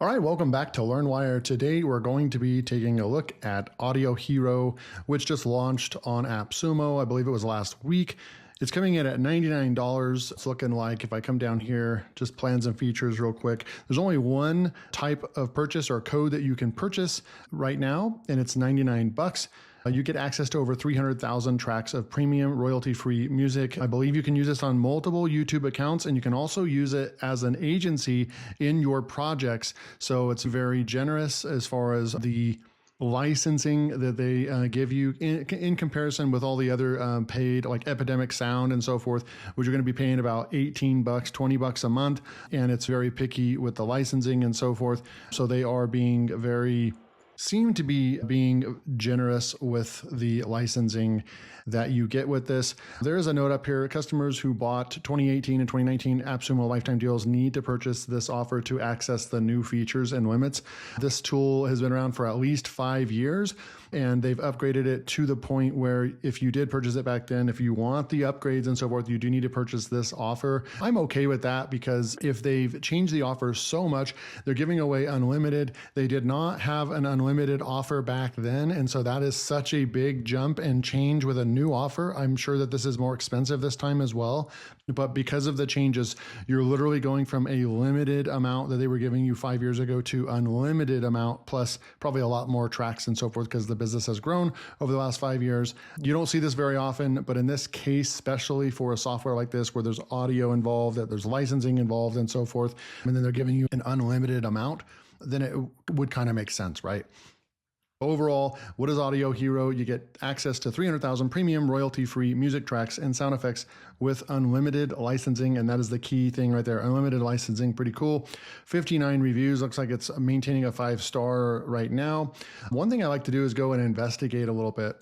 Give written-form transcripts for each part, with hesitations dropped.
All right, welcome back to LearnWire. Today we're going to be taking a look at AudioHero, which just launched on AppSumo. I believe it was last week. It's coming in at $99. It's looking like, if I come down here, just plans and features real quick, there's only one type of purchase or code that you can purchase right now, and it's 99 bucks. You get access to over 300,000 tracks of premium royalty-free music. I believe you can use this on multiple YouTube accounts, and you can also use it as an agency in your projects. So it's very generous as far as the licensing that they give you in comparison with all the other paid, like Epidemic sound and so forth, which you're going to be paying about 18 bucks, 20 bucks a month. And it's very picky with the licensing and so forth. So they are seem to be being generous with the licensing that you get with this. There is a note up here. Customers who bought 2018 and 2019 AppSumo lifetime deals need to purchase this offer to access the new features and limits. This tool has been around for at least 5 years, and they've upgraded it to the point where if you did purchase it back then, if you want the upgrades and so forth, you do need to purchase this offer. I'm okay with that because if they've changed the offer so much, they're giving away unlimited. They did not have an unlimited offer back then. And so that is such a big jump and change with a new offer. I'm sure that this is more expensive this time as well. But because of the changes, you're literally going from a limited amount that they were giving you 5 years ago to unlimited amount, plus probably a lot more tracks and so forth because the business has grown over the last 5 years. You don't see this very often, but in this case, especially for a software like this where there's audio involved, that there's licensing involved and so forth, and then they're giving you an unlimited amount, then it would kind of make sense, right? Overall, what is AudioHero? You get access to 300,000 premium royalty-free music tracks and sound effects with unlimited licensing, and that is the key thing right there. Unlimited licensing, pretty cool. 59 reviews, looks like it's maintaining a 5-star right now. One thing I like to do is go and investigate a little bit.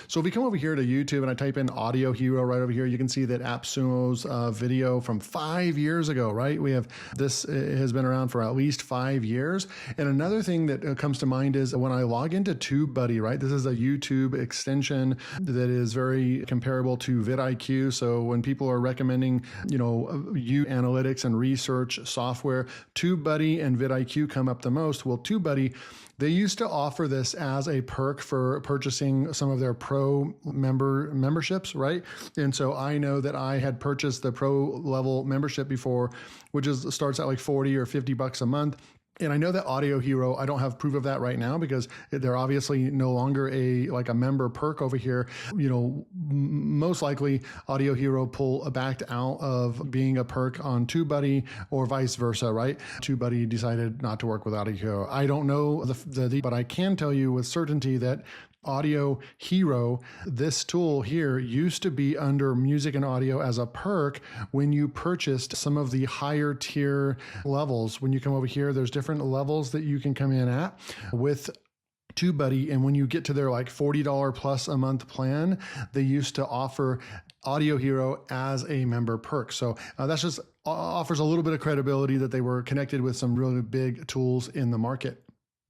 So if we come over here to YouTube and I type in AudioHero right over here, you can see that AppSumo's video from 5 years ago, right? We have this has been around for at least 5 years. And another thing that comes to mind is when I log into TubeBuddy, right? This is a YouTube extension that is very comparable to vidIQ. So when people are recommending, you analytics and research software, TubeBuddy and vidIQ come up the most. Well, TubeBuddy, they used to offer this as a perk for purchasing some of their pro memberships, right? And so I know that I had purchased the pro level membership before, which starts at like 40 or 50 bucks a month. And I know that AudioHero, I don't have proof of that right now because they're obviously no longer a member perk over here. Most likely AudioHero backed out of being a perk on TubeBuddy or vice versa, right? TubeBuddy decided not to work with AudioHero. I don't know but I can tell you with certainty that AudioHero, this tool here, used to be under music and audio as a perk when you purchased some of the higher tier levels. When you come over here, there's different levels that you can come in at with TubeBuddy, and when you get to their like $40 plus a month plan, they used to offer AudioHero as a member perk. So that's just offers a little bit of credibility that they were connected with some really big tools in the market.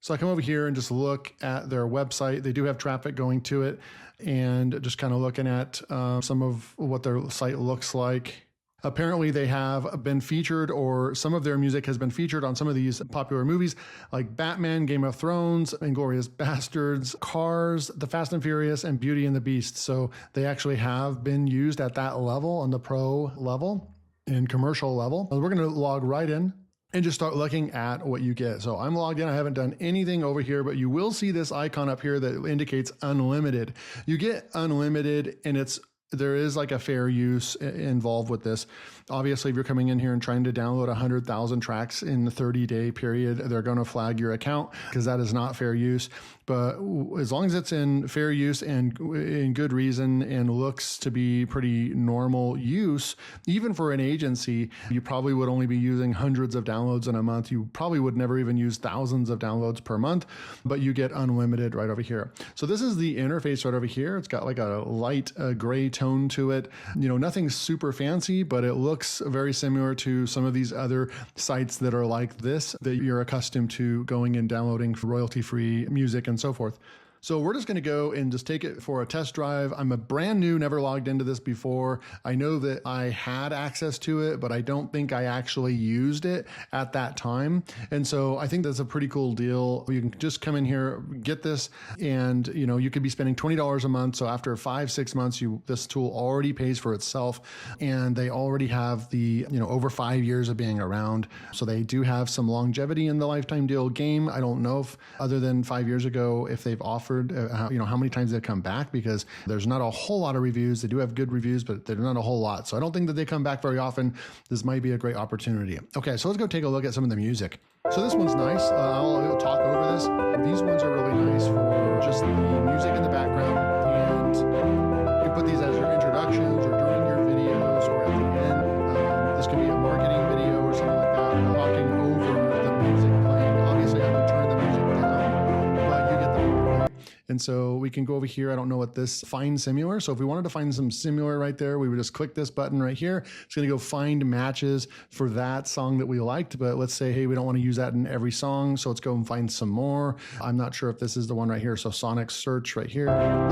So I come over here and just look at their website. They do have traffic going to it, and just kind of looking at some of what their site looks like. Apparently they have been featured, or some of their music has been featured on some of these popular movies like Batman, Game of Thrones, Inglourious Bastards, Cars, The Fast and Furious, and Beauty and the Beast. So they actually have been used at that level, on the pro level and commercial level. We're going to log right in and just start looking at what you get. So I'm logged in. I haven't done anything over here, but you will see this icon up here that indicates unlimited. You get unlimited, and there is like a fair use involved with this. Obviously, if you're coming in here and trying to download 100,000 tracks in the 30-day period, they're going to flag your account because that is not fair use. But as long as it's in fair use and in good reason and looks to be pretty normal use, even for an agency, you probably would only be using hundreds of downloads in a month. You probably would never even use thousands of downloads per month, but you get unlimited right over here. So this is the interface right over here. It's got like a light gray tone to it. Nothing super fancy, but it looks very similar to some of these other sites that are like this that you're accustomed to going and downloading royalty-free music and so forth. So we're just going to go and just take it for a test drive. I'm a brand new, never logged into this before. I know that I had access to it, but I don't think I actually used it at that time. And so I think that's a pretty cool deal. You can just come in here, get this, and you could be spending $20 a month. So after 5-6 months, this tool already pays for itself, and they already have the over 5 years of being around. So they do have some longevity in the lifetime deal game. I don't know if other than 5 years ago, if they've offered how many times they've come back, because there's not a whole lot of reviews. They do have good reviews, but they're not a whole lot. So I don't think that they come back very often. This might be a great opportunity. Okay, so let's go take a look at some of the music. So this one's nice. I'll talk over this. These ones are really nice for just the music in the background, and you can put these as your introductions or during your videos or at the end. This could be a marketing video or something like that. I'm talking over the music playing. Obviously, I would turn the music down, but you get the point, right? And so we can go over here. I don't know what this find similar. So if we wanted to find some similar right there, we would just click this button right here. It's going to go find matches for that song that we liked. But let's say, hey, we don't want to use that in every song. So let's go and find some more. I'm not sure if this is the one right here. So Sonic Search right here.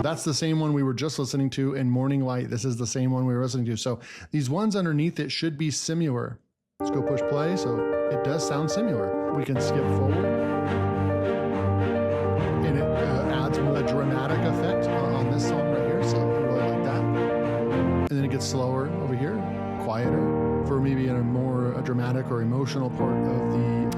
That's the same one we were just listening to in Morning Light. This is the same one we were listening to. So these ones underneath it should be similar. Let's go push play. So it does sound similar. We can skip forward. And it adds a dramatic effect on this song right here. So I really like that. And then it gets slower over here, quieter for maybe a more dramatic or emotional part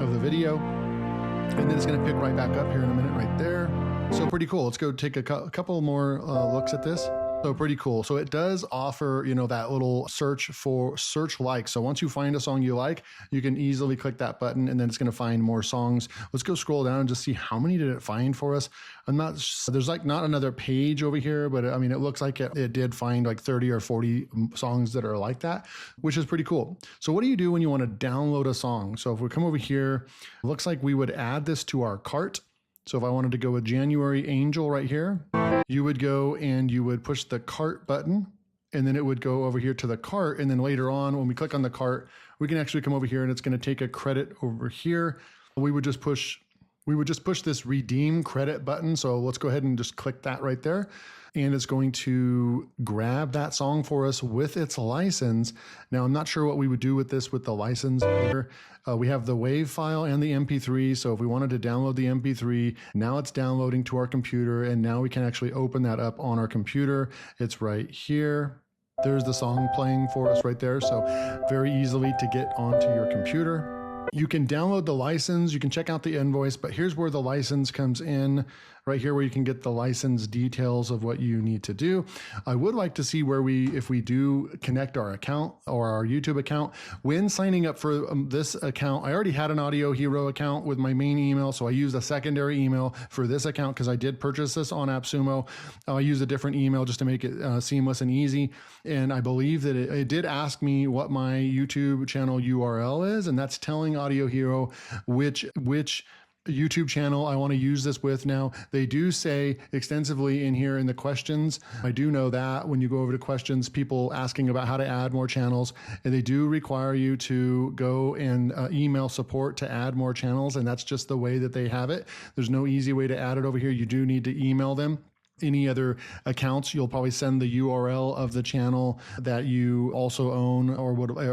of the video. And then it's going to pick right back up here in a minute right there. So pretty cool. Let's go take a couple more looks at this. So pretty cool. So it does offer, that little search like. So once you find a song you like, you can easily click that button and then it's going to find more songs. Let's go scroll down and just see how many did it find for us. There's not another page over here, but it looks like it did find like 30 or 40 songs that are like that, which is pretty cool. So what do you do when you want to download a song? So if we come over here, it looks like we would add this to our cart. So if I wanted to go with January Angel right here, you would go and you would push the cart button, and then it would go over here to the cart. And then later on, when we click on the cart, we can actually come over here and it's going to take a credit over here. We would just push this redeem credit button. So let's go ahead and just click that right there. And it's going to grab that song for us with its license. Now, I'm not sure what we would do with this with the license here. We have the WAV file and the MP3. So if we wanted to download the MP3, now it's downloading to our computer. And now we can actually open that up on our computer. It's right here. There's the song playing for us right there. So very easily to get onto your computer. You can download the license, you can check out the invoice, but here's where the license comes in, right here where you can get the license details of what you need to do. I would like to see if we do connect our account or our YouTube account, when signing up for this account, I already had an AudioHero account with my main email, so I used a secondary email for this account because I did purchase this on AppSumo. I used a different email just to make it seamless and easy, and I believe that it did ask me what my YouTube channel URL is, and that's telling AudioHero which YouTube channel I want to use this with. Now, they do say extensively in here in the questions. I do know that when you go over to questions, people asking about how to add more channels, and they do require you to go and email support to add more channels. And that's just the way that they have it. There's no easy way to add it over here. You do need to email them. Any other accounts, you'll probably send the URL of the channel that you also own, or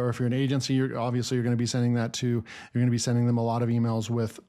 if you're an agency, you're going to be sending that to, you're going to be sending them a lot of emails with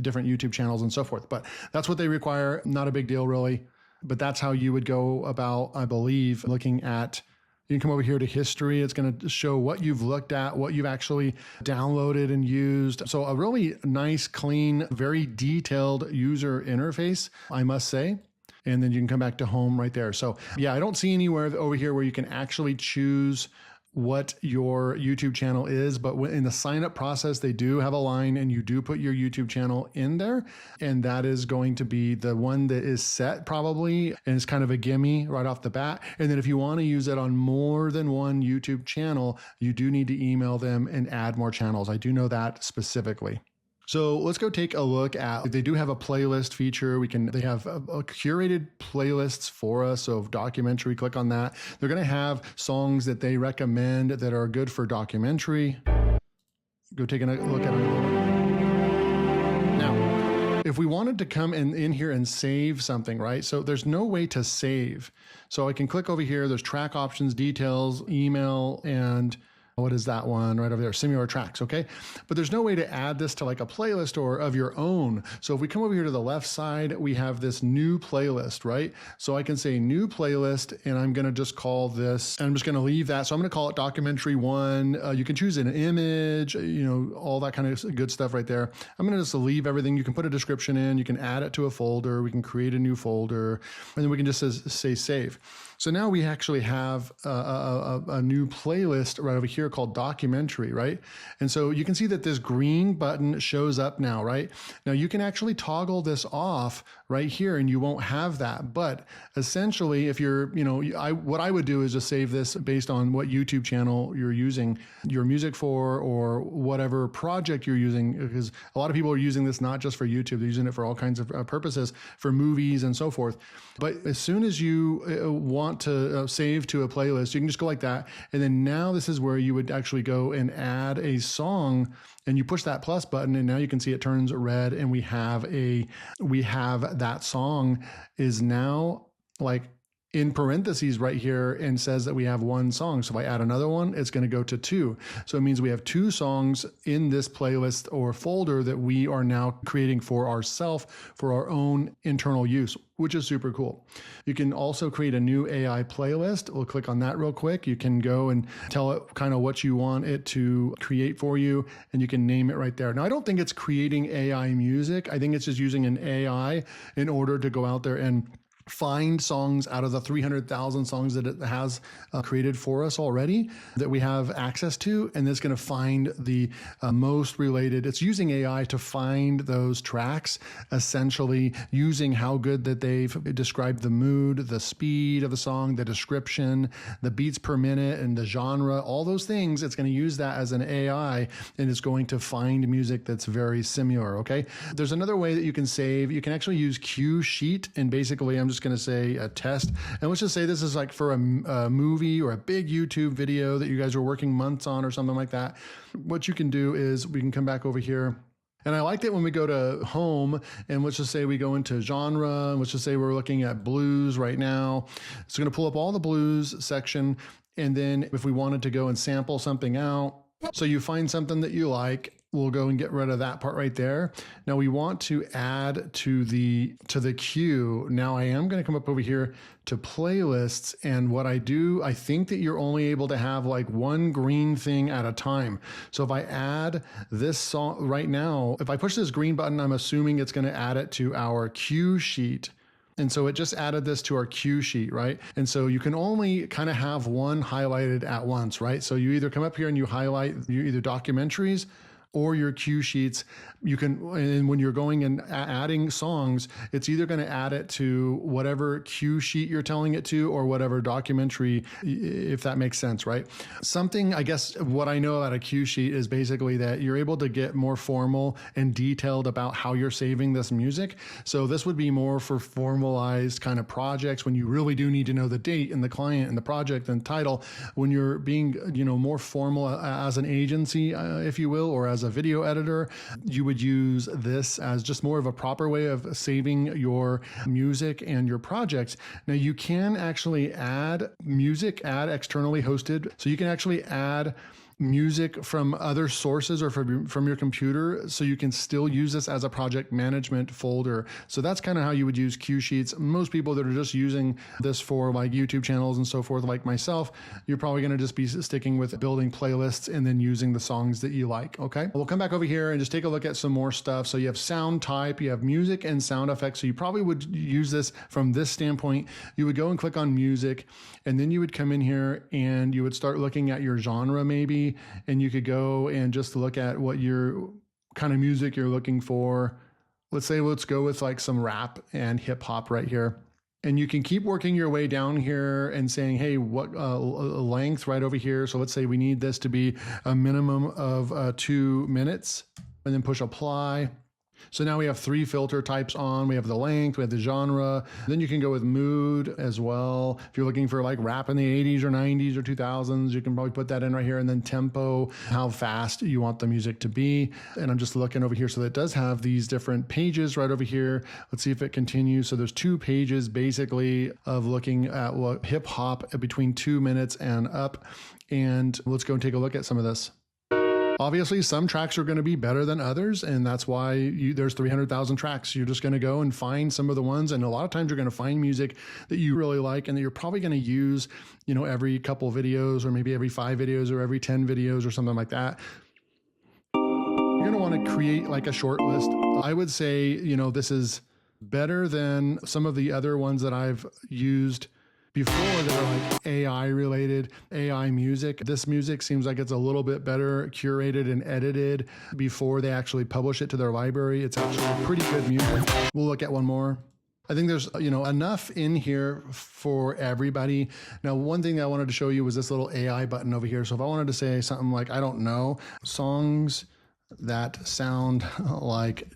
different YouTube channels and so forth. But that's what they require. Not a big deal, really. But that's how you would go about, I believe, looking at. You can come over here to history. It's going to show what you've looked at, what you've actually downloaded and used. So a really nice, clean, very detailed user interface, I must say. And then you can come back to home right there. So yeah, I don't see anywhere over here where you can actually choose what your YouTube channel is, but in the sign up process, they do have a line and you do put your YouTube channel in there. And that is going to be the one that is set probably. And it's kind of a gimme right off the bat. And then if you want to use it on more than one YouTube channel, you do need to email them and add more channels. I do know that specifically. So let's go take a look at, they do have a playlist feature. They have a curated playlists for us. So documentary, click on that. They're going to have songs that they recommend that are good for documentary. Go take a look at it. Now, if we wanted to come in here and save something, right? So there's no way to save. So I can click over here. There's track options, details, email, and what is that one right over there? Similar tracks, okay? But there's no way to add this to like a playlist or of your own. So if we come over here to the left side, we have this new playlist, right? So I can say new playlist, and I'm gonna just call this, and I'm just gonna leave that. So I'm gonna call it documentary 1. You can choose an image, all that kind of good stuff right there. I'm gonna just leave everything. You can put a description in, you can add it to a folder, we can create a new folder, and then we can just say save. So now we actually have a new playlist right over here called documentary, right? And so you can see that this green button shows up now, right? Now you can actually toggle this off right here and you won't have that. But essentially, if you're, what I would do is just save this based on what YouTube channel you're using your music for or whatever project you're using, because a lot of people are using this not just for YouTube, they're using it for all kinds of purposes, for movies and so forth. But as soon as you want to save to a playlist, you can just go like that. And then now this is where you would actually go and add a song, and you push that plus button, and now you can see it turns red, and we have that song is now like in parentheses right here and says that we have 1 song. So if I add another one, it's going to go to 2. So it means we have 2 songs in this playlist or folder that we are now creating for ourselves for our own internal use, which is super cool. You can also create a new AI playlist. We'll click on that real quick. You can go and tell it kind of what you want it to create for you, and you can name it right there. Now, I don't think it's creating AI music. I think it's just using an AI in order to go out there and find songs out of the 300,000 songs that it has created for us already that we have access to, and it's going to find the most related. It's using AI to find those tracks, essentially using how good that they've described the mood, the speed of the song, the description, the beats per minute, and the genre, all those things. It's going to use that as an AI, and it's going to find music that's very similar, okay? There's another way that you can save. You can actually use Cue Sheet, and basically I'm just going to say a test, and let's just say this is like for a movie or a big YouTube video that you guys are working months on or something like that. What you can do is we can come back over here. And I liked it when we go to home, and let's just say we go into genre, and let's just say we're looking at blues right now. It's going to pull up all the blues section. And then if we wanted to go and sample something out, so you find something that you like, we'll go and get rid of that part right there. Now we want to add to the queue. Now I am going to come up over here to playlists, and what I do, I think that you're only able to have like 1 green thing at a time. So if I add this song right now, if I push this green button, I'm assuming it's going to add it to our cue sheet. And so it just added this to our cue sheet, right? And so you can only kind of have 1 highlighted at once, right? So you either come up here and you highlight either documentaries or your cue sheets. You can, and when you're going and adding songs, it's either going to add it to whatever cue sheet you're telling it to or whatever documentary, if that makes sense, right? Something, I guess, what I know about a cue sheet is basically that you're able to get more formal and detailed about how you're saving this music. So this would be more for formalized kind of projects when you really do need to know the date and the client and the project and title. When you're being, more formal as an agency, if you will, or as a video editor, you would use this as just more of a proper way of saving your music and your projects. Now you can actually add music, add externally hosted. So you can actually add music from other sources or from your computer, so you can still use this as a project management folder. So that's kind of how you would use cue sheets. Most people that are just using this for like YouTube channels and so forth, like myself, you're probably going to just be sticking with building playlists and then using the songs that you like. Okay, we'll come back over here and just take a look at some more stuff. So you have sound type, you have music and sound effects. So you probably would use this from this standpoint. You would go and click on music, and then you would come in here and you would start looking at your genre maybe, and you could go and just look at what your kind of music you're looking for. Let's go with like some rap and hip hop right here. And you can keep working your way down here and saying, hey, what length right over here. So let's say we need this to be a minimum of 2 minutes, and then push apply. So now we have 3 filter types on. We have the length, we have the genre. Then you can go with mood as well. If you're looking for like rap in the 80s or 90s or 2000s, you can probably put that in right here. And then tempo, how fast you want the music to be. And I'm just looking over here. So it does have these different pages right over here. Let's see if it continues. So there's 2 pages basically of looking at what hip hop between 2 minutes and up. And let's go and take a look at some of this. Obviously, some tracks are going to be better than others, and that's why there's 300,000 tracks. You're just going to go and find some of the ones, and a lot of times you're going to find music that you really like and that you're probably going to use, every couple videos or maybe every 5 videos or every 10 videos or something like that. You're going to want to create like a short list. I would say, this is better than some of the other ones that I've used before that are like AI related, AI music. This music seems like it's a little bit better curated and edited before they actually publish it to their library. It's actually pretty good music. We'll look at one more. I think there's, enough in here for everybody. Now, one thing that I wanted to show you was this little AI button over here. So if I wanted to say something like, I don't know, songs that sound like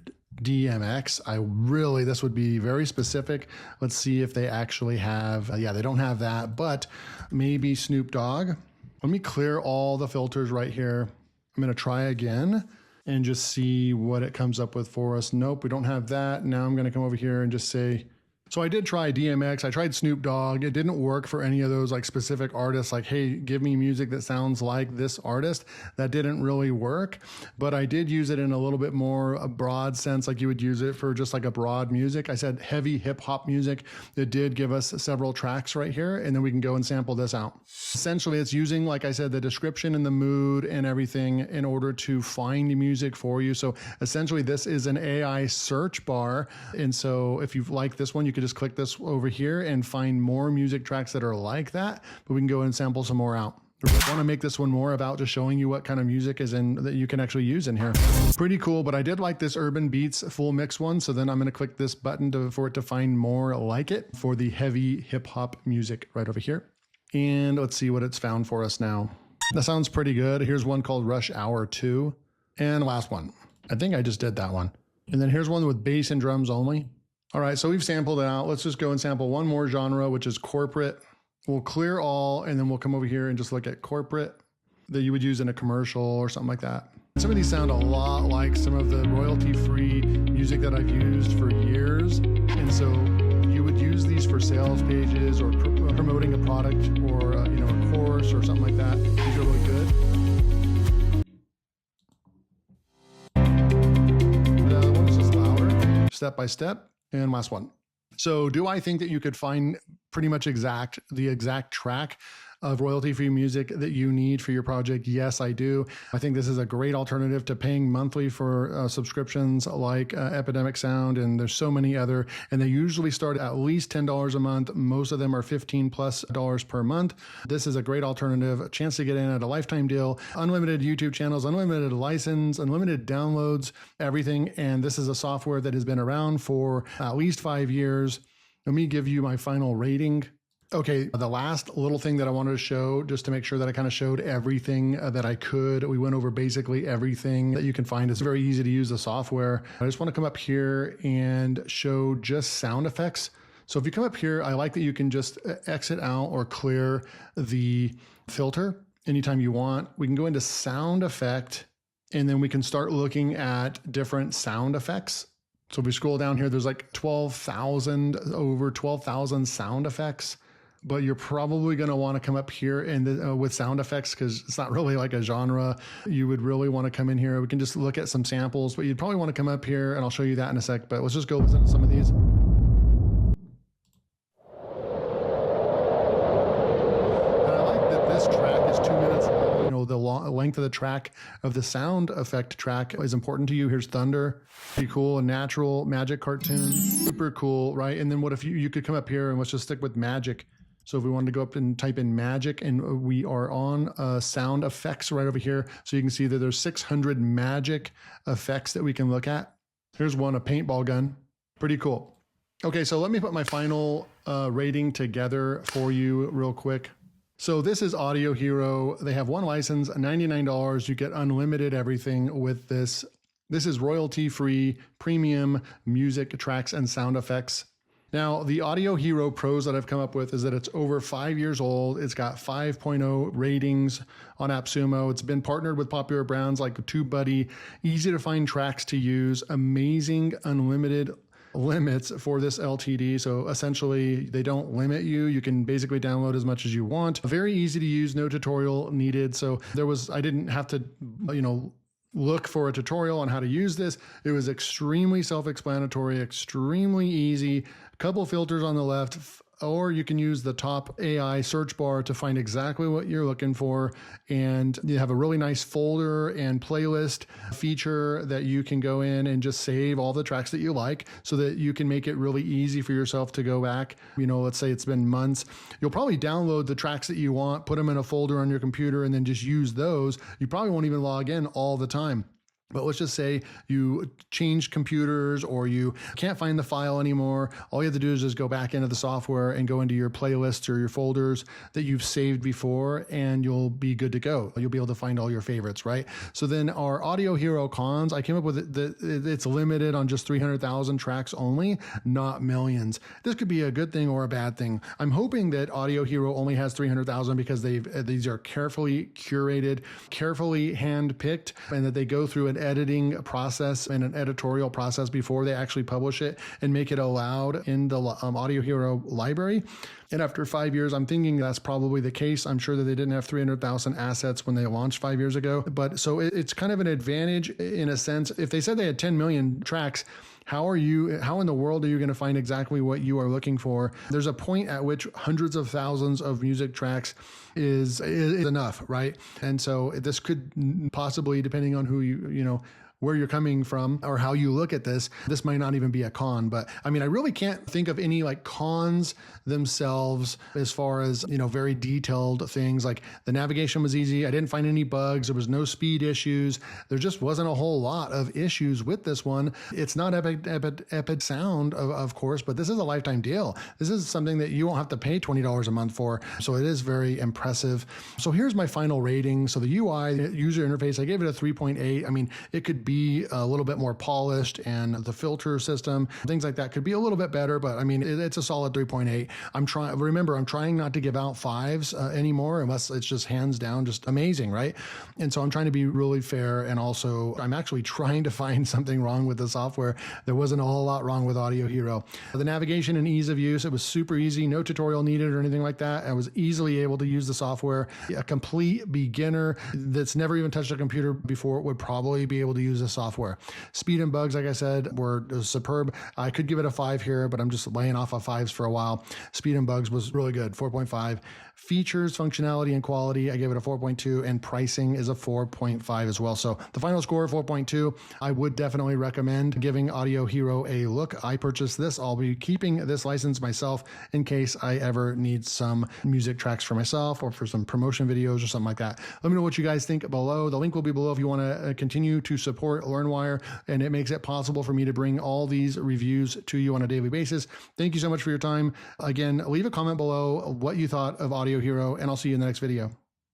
DMX, this would be very specific. Let's see if they actually have, they don't have that, but maybe Snoop Dogg. Let me clear all the filters right here. I'm going to try again and just see what it comes up with for us. Nope, we don't have that. Now I'm going to come over here and just say, so I did try DMX. I tried Snoop Dogg. It didn't work for any of those like specific artists. Like, hey, give me music that sounds like this artist. That didn't really work. But I did use it in a little bit more a broad sense, like you would use it for just like a broad music. I said heavy hip hop music. It did give us several tracks right here. And then we can go and sample this out. Essentially, it's using, like I said, the description and the mood and everything in order to find music for you. So essentially, this is an AI search bar. And so if you like this one, you could just click this over here and find more music tracks that are like that, but we can go and sample some more out. I want to make this one more about just showing you what kind of music is in that you can actually use in here. Pretty cool, but I did like this Urban Beats full mix one. So then I'm going to click this button for it to find more like it for the heavy hip hop music right over here. And let's see what it's found for us now. That sounds pretty good. Here's one called Rush Hour 2. And last one. I think I just did that one. And then here's one with bass and drums only. All right, so we've sampled it out. Let's just go and sample one more genre, which is corporate. We'll clear all, and then we'll come over here and just look at corporate that you would use in a commercial or something like that. Some of these sound a lot like some of the royalty-free music that I've used for years. And so you would use these for sales pages or promoting a product or a course or something like that. These are really good. The one is just louder, step by step. And last one. So do I think that you could find pretty much the exact track of royalty-free music that you need for your project? Yes, I do. I think this is a great alternative to paying monthly for subscriptions like Epidemic Sound, and there's so many other, and they usually start at least $10 a month. Most of them are $15+ per month. This is a great alternative, a chance to get in at a lifetime deal, unlimited YouTube channels, unlimited license, unlimited downloads, everything. And this is a software that has been around for at least 5 years. Let me give you my final rating. Okay, the last little thing that I wanted to show, just to make sure that I kind of showed everything that I could. We went over basically everything that you can find. It's very easy to use the software. I just want to come up here and show just sound effects. So if you come up here, I like that you can just exit out or clear the filter anytime you want. We can go into sound effect, and then we can start looking at different sound effects. So if we scroll down here, there's like over 12,000 sound effects. But you're probably going to want to come up here and with sound effects, because it's not really like a genre. You would really want to come in here. We can just look at some samples, but you'd probably want to come up here, and I'll show you that in a sec. But let's just go listen to some of these. And I like that this track is 2 minutes long. The length of the track of the sound effect track is important to you. Here's Thunder, pretty cool, a natural magic cartoon, super cool, right? And then what if you could come up here and let's just stick with magic. So if we wanted to go up and type in magic, and we are on sound effects right over here. So you can see that there's 600 magic effects that we can look at. Here's one, a paintball gun. Pretty cool. Okay, so let me put my final rating together for you real quick. So this is AudioHero. They have one license, $99. You get unlimited everything with this This is royalty-free premium music tracks and sound effects. Now, the AudioHero Pros that I've come up with is that it's over 5 years old. It's got 5.0 ratings on AppSumo. It's been partnered with popular brands like TubeBuddy. Easy to find tracks to use. Amazing unlimited limits for this LTD. So essentially they don't limit you. You can basically download as much as you want. Very easy to use, no tutorial needed. So I didn't have to, look for a tutorial on how to use this. It was extremely self-explanatory, extremely easy. A couple filters on the left, or you can use the top AI search bar to find exactly what you're looking for. And you have a really nice folder and playlist feature that you can go in and just save all the tracks that you like so that you can make it really easy for yourself to go back. Let's say it's been months. You'll probably download the tracks that you want, put them in a folder on your computer, and then just use those. You probably won't even log in all the time. But let's just say you change computers or you can't find the file anymore. All you have to do is just go back into the software and go into your playlists or your folders that you've saved before, and you'll be good to go. You'll be able to find all your favorites, right? So then our AudioHero cons, I came up with it's limited on just 300,000 tracks only, not millions. This could be a good thing or a bad thing. I'm hoping that AudioHero only has 300,000 because these are carefully curated, carefully handpicked, and that they go through an editing process and an editorial process before they actually publish it and make it allowed in the AudioHero library. And after 5 years, I'm thinking that's probably the case. I'm sure that they didn't have 300,000 assets when they launched 5 years ago. But so it's kind of an advantage in a sense. If they said they had 10 million tracks, how in the world are you going to find exactly what you are looking for? There's a point at which hundreds of thousands of music tracks is enough, right? And so this could possibly, depending on who where you're coming from or how you look at this might not even be a con. But I really can't think of any cons themselves as far as, very detailed things. Like the navigation was easy. I didn't find any bugs. There was no speed issues. There just wasn't a whole lot of issues with this one. It's not Epic Sound, of course, but this is a lifetime deal. This is something that you won't have to pay $20 a month for. So it is very impressive. So here's my final rating. So the UI, the user interface, I gave it a 3.8. It could be a little bit more polished, and the filter system, things like that could be a little bit better, but it's a solid 3.8. I'm trying not to give out fives anymore unless it's just hands down just amazing, right? And so I'm trying to be really fair, and also I'm actually trying to find something wrong with the software. There wasn't a whole lot wrong with AudioHero. The navigation and ease of use, it was super easy, no tutorial needed or anything like that. I was easily able to use the software. A complete beginner that's never even touched a computer before would probably be able to use the software. Speed and bugs, like I said, were superb. I could give it a 5 here, but I'm just laying off of 5s for a while. Speed and bugs was really good, 4.5. Features, functionality, and quality, I gave it a 4.2, and pricing is a 4.5 as well. So the final score, 4.2. I would definitely recommend giving AudioHero a look. I purchased this. I'll be keeping this license myself in case I ever need some music tracks for myself or for some promotion videos or something like that. Let me know what you guys think below. The link will be below if you want to continue to support LearnWire, and it makes it possible for me to bring all these reviews to you on a daily basis. Thank you so much for your time. Again, leave a comment below what you thought of AudioHero, and I'll see you in the next video.